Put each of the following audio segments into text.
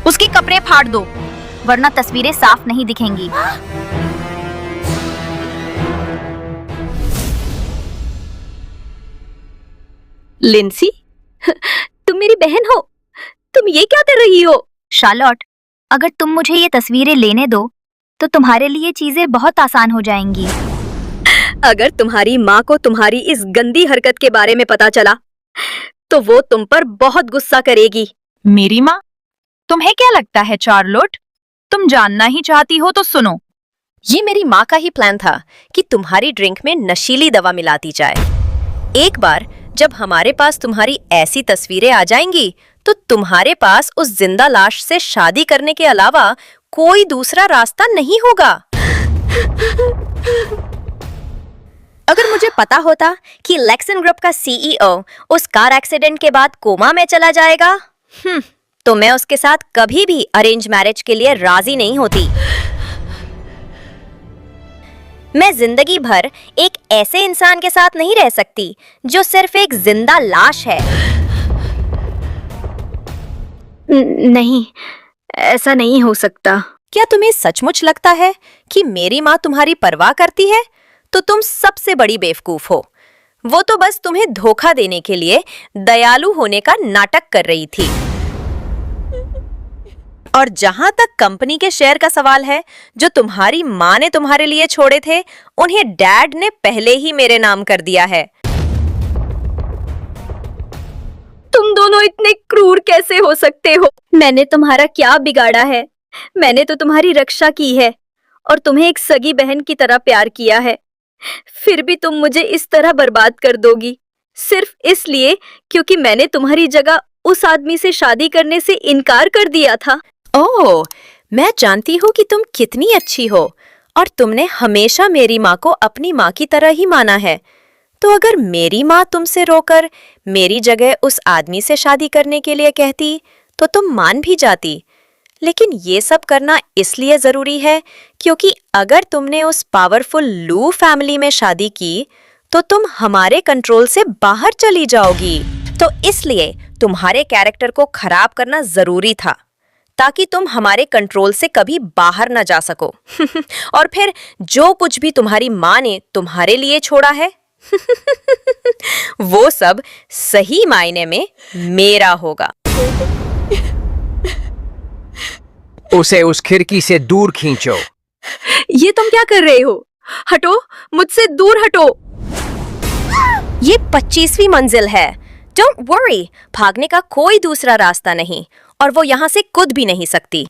उसके कपड़े फाड़ दो, वरना तस्वीरें साफ नहीं दिखेंगी। लिंसी, तुम मेरी बहन हो, तुम ये क्या कर रही हो? शार्लोट, अगर तुम मुझे ये तस्वीरें लेने दो तो तुम्हारे लिए चीजें बहुत आसान हो जाएंगी। अगर तुम्हारी माँ को तुम्हारी इस गंदी हरकत के बारे में पता चला तो वो तुम पर बहुत गुस्सा करेगी। मेरी माँ? तुम्हें क्या लगता है चार्लोट? तुम जानना ही चाहती हो तो सुनो। ये मेरी माँ का ही प्लान था कि तुम्हारी ड्रिंक में नशीली दवा मिला दी जाए। एक बार जब हमारे पास तुम्हारी ऐसी तस्वीरें आ जाएंगी तो तुम्हारे पास उस जिंदा लाश से शादी करने के अलावा कोई दूसरा रास्ता नहीं होगा। अगर मुझे पता होता कि लेक्सन ग्रुप का सीईओ उस कार एक्सीडेंट के बाद कोमा में चला जाएगा, तो मैं उसके साथ कभी भी अरेंज मैरिज के लिए राजी नहीं होती। मैं जिंदगी भर एक ऐसे इंसान के साथ नहीं रह सकती जो सिर्फ एक जिंदा लाश है। नहीं, ऐसा नहीं हो सकता। क्या तुम्हें सचमुच लगता है कि मेरी माँ तुम्हारी परवाह करती है? तो तुम सबसे बड़ी बेवकूफ हो। वो तो बस तुम्हें धोखा देने के लिए दयालु होने का नाटक कर रही थी। और जहां तक कंपनी के शेयर का सवाल है जो तुम्हारी माँ ने तुम्हारे लिए छोड़े थे, उन्हें डैड ने पहले ही मेरे नाम कर दिया है। तुम दोनों इतने क्रूर कैसे हो सकते हो? मैंने तुम्हारा क्या बिगाड़ा है? मैंने तो तुम्हारी रक्षा की है और तुम्हें एक सगी बहन की तरह प्यार किया है। फिर भी तुम मुझे इस तरह बर्बाद कर दोगी सिर्फ इसलिए क्योंकि मैंने तुम्हारी जगह उस आदमी से शादी करने से इनकार कर दिया था। ओह, मैं जानती हूँ कि तुम कितनी अच्छी हो और तुमने हमेशा मेरी माँ को अपनी माँ की तरह ही माना है। तो अगर मेरी माँ तुमसे रोकर मेरी जगह उस आदमी से शादी करने के लिए कहती तो तुम मान भी जाती। लेकिन ये सब करना इसलिए जरूरी है क्योंकि अगर तुमने उस पावरफुल लू फैमिली में शादी की तो तुम हमारे कंट्रोल से बाहर चली जाओगी। तो इसलिए तुम्हारे कैरेक्टर को खराब करना जरूरी था ताकि तुम हमारे कंट्रोल से कभी बाहर न जा सको। और फिर जो कुछ भी तुम्हारी माँ ने तुम्हारे लिए छोड़ा है वो सब सही मायने में मेरा होगा। उसे उस खिड़की से दूर खींचो। ये तुम क्या कर रहे हो? हटो, मुझसे दूर हटो। ये 25वीं मंजिल है। डोंट वरी, भागने का कोई दूसरा रास्ता नहीं और वो यहाँ से कूद भी नहीं सकती।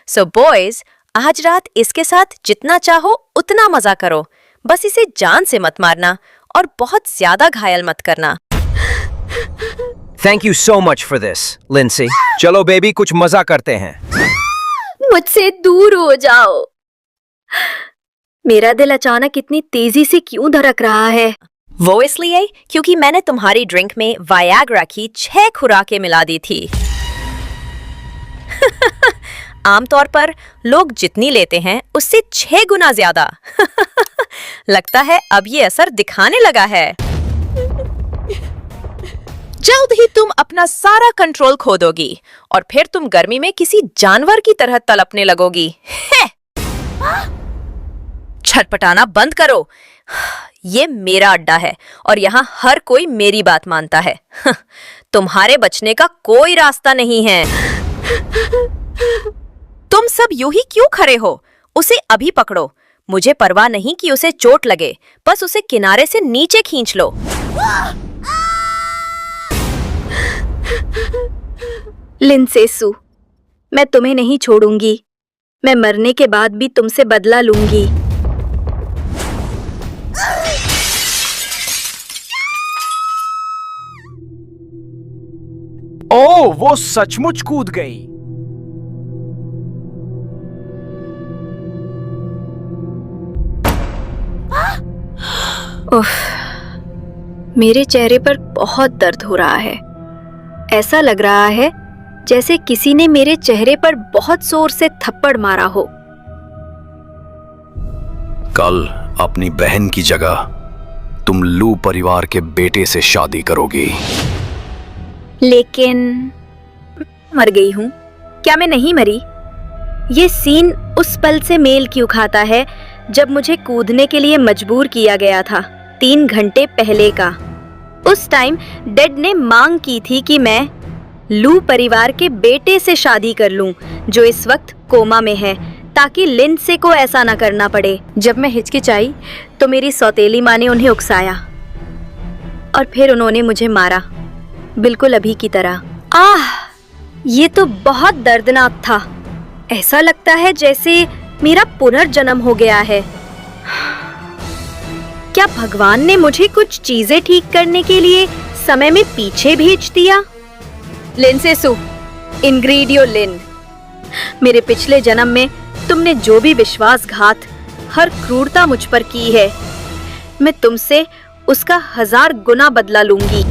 सो बॉयज, आज रात इसके साथ जितना चाहो उतना मजा करो। बस इसे जान से मत मारना और बहुत ज्यादा घायल मत करना। Thank you so much for this, Linsey. चलो बेबी, कुछ मजा करते हैं। मुझसे दूर हो जाओ। मेरा दिल अचानक इतनी तेजी से क्यों धड़क रहा है? वो इसलिए क्योंकि मैंने तुम्हारी ड्रिंक में वायाग्रा की 6 खुराकें मिला दी थी। आमतौर पर लोग जितनी लेते हैं उससे 6 गुना ज्यादा। लगता है अब ये असर दिखाने लगा है। जल्द ही तुम अपना सारा कंट्रोल खो दोगी और फिर तुम गर्मी में किसी जानवर की तरह तड़पने लगोगी। छटपटाना बंद करो। ये मेरा अड्डा है और यहाँ हर कोई मेरी बात मानता है। तुम्हारे बचने का कोई रास्ता नहीं है। तुम सब यूं ही क्यों खड़े हो? उसे अभी पकड़ो। मुझे परवाह नहीं कि उसे चोट लगे, बस उसे किनारे से नीचे खींच लो। लिंसेसु, मैं तुम्हें नहीं छोड़ूंगी। मैं मरने के बाद भी तुमसे बदला लूंगी। ओह, वो सचमुच कूद गई। उफ, मेरे चेहरे पर बहुत दर्द हो रहा है। ऐसा लग रहा है जैसे किसी ने मेरे चेहरे पर बहुत जोर से थप्पड़ मारा हो। कल अपनी बहन की जगह तुम लू परिवार के बेटे से शादी करोगी। लेकिन मर गई हूँ। क्या मैं नहीं मरी? ये सीन उस पल से मेल क्यों खाता है जब मुझे कूदने के लिए मजबूर किया गया था, 3 घंटे पहले का। उस टाइम डैड ने मांग की थी कि मैं लू परिवार के बेटे से शादी कर लूं, जो इस वक्त कोमा में है, ताकि लिंडसे को ऐसा ना करना पड़े। जब मैं हिचकिचाई तो मेरी सौतेली माँ ने उन्हें उकसाया और फिर उन्होंने मुझे मारा, बिल्कुल अभी की तरह। आह, ये तो बहुत दर्दनाक था। ऐसा लगता है जैसे मेरा पुनर्जन्म हो गया है। क्या भगवान ने मुझे कुछ चीजें ठीक करने के लिए समय में पीछे भेज दिया? लिंसेसु, इंग्रेडियो लिन, मेरे पिछले जन्म में तुमने जो भी विश्वासघात, हर क्रूरता मुझ पर की है, मैं तुमसे उसका 1000 गुना बदला लूंगी।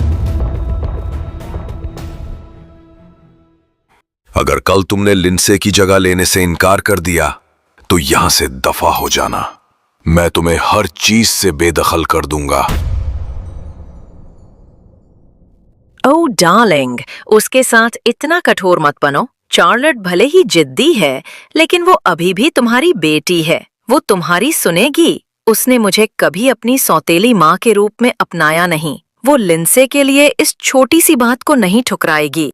अगर कल तुमने लिंडसे की जगह लेने से इनकार कर दिया तो यहां से दफा हो जाना। मैं तुम्हें हर चीज से बेदखल कर दूंगा। ओह डार्लिंग, उसके साथ इतना कठोर मत बनो। चार्लोट भले ही जिद्दी है, लेकिन वो अभी भी तुम्हारी बेटी है। वो तुम्हारी सुनेगी। उसने मुझे कभी अपनी सौतेली माँ के रूप में अपनाया नहीं। वो लिंडसे के लिए इस छोटी सी बात को नहीं ठुकराएगी।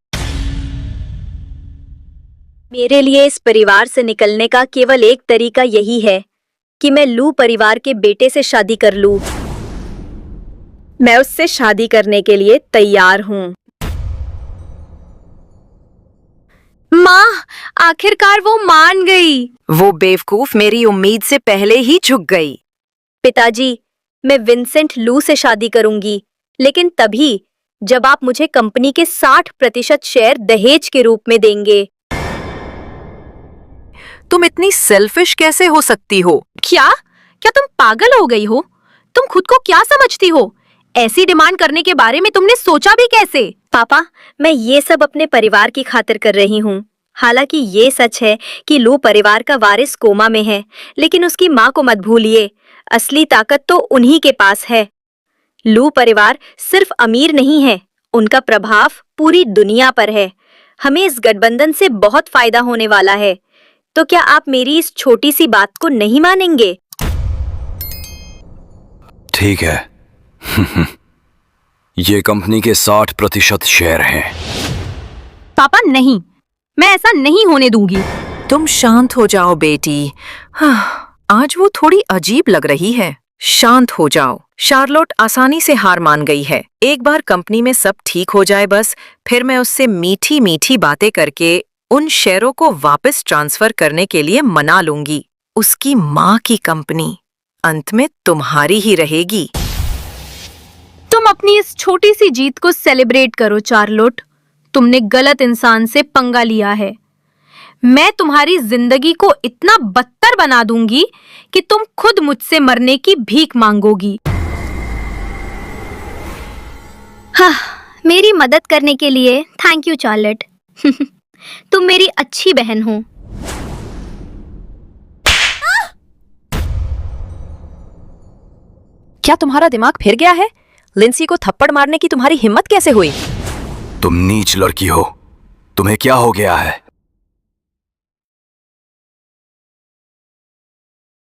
मेरे लिए इस परिवार से निकलने का केवल एक तरीका यही है कि मैं लू परिवार के बेटे से शादी कर लूं। मैं उससे शादी करने के लिए तैयार हूँ। माँ, आखिरकार वो मान गई। वो बेवकूफ मेरी उम्मीद से पहले ही झुक गई। पिताजी, मैं विंसेंट लू से शादी करूंगी, लेकिन तभी जब आप मुझे कंपनी के 60% शेयर दहेज के रूप में देंगे। तुम इतनी सेल्फिश कैसे हो सकती हो? क्या तुम पागल हो गई हो? तुम खुद को क्या समझती हो? ऐसी डिमांड करने के बारे में तुमने सोचा भी कैसे? पापा, मैं ये सब अपने परिवार की खातिर कर रही हूँ। हालांकि ये सच है कि लू परिवार का वारिस कोमा में है, लेकिन उसकी माँ को मत भूलिए, असली ताकत तो उन्हीं के पास है। लू परिवार सिर्फ अमीर नहीं है, उनका प्रभाव पूरी दुनिया पर है। हमें इस गठबंधन से बहुत फायदा होने वाला है। तो क्या आप मेरी इस छोटी सी बात को नहीं मानेंगे? ठीक है। ये कंपनी के 60% शेयर हैं। पापा नहीं, मैं ऐसा नहीं होने दूंगी। तुम शांत हो जाओ बेटी। हाँ, आज वो थोड़ी अजीब लग रही है। शांत हो जाओ। शार्लोट आसानी से हार मान गई है। एक बार कंपनी में सब ठीक हो जाए बस, फिर मैं उससे मीठी मीठी बातें करके उन शेयरों को वापस ट्रांसफर करने के लिए मना लूंगी। उसकी माँ की कंपनी अंत में तुम्हारी ही रहेगी। तुम अपनी इस छोटी सी जीत को सेलिब्रेट करो चार्लोट। तुमने गलत इंसान से पंगा लिया है। मैं तुम्हारी जिंदगी को इतना बदतर बना दूंगी कि तुम खुद मुझसे मरने की भीख मांगोगी। हाँ, मेरी मदद करने के लिए थैंक यू चार्लोट। तुम मेरी अच्छी बहन हो। क्या तुम्हारा दिमाग फिर गया है? लिंसी को थप्पड़ मारने की तुम्हारी हिम्मत कैसे हुई? तुम नीच लड़की हो। तुम्हें क्या हो गया है?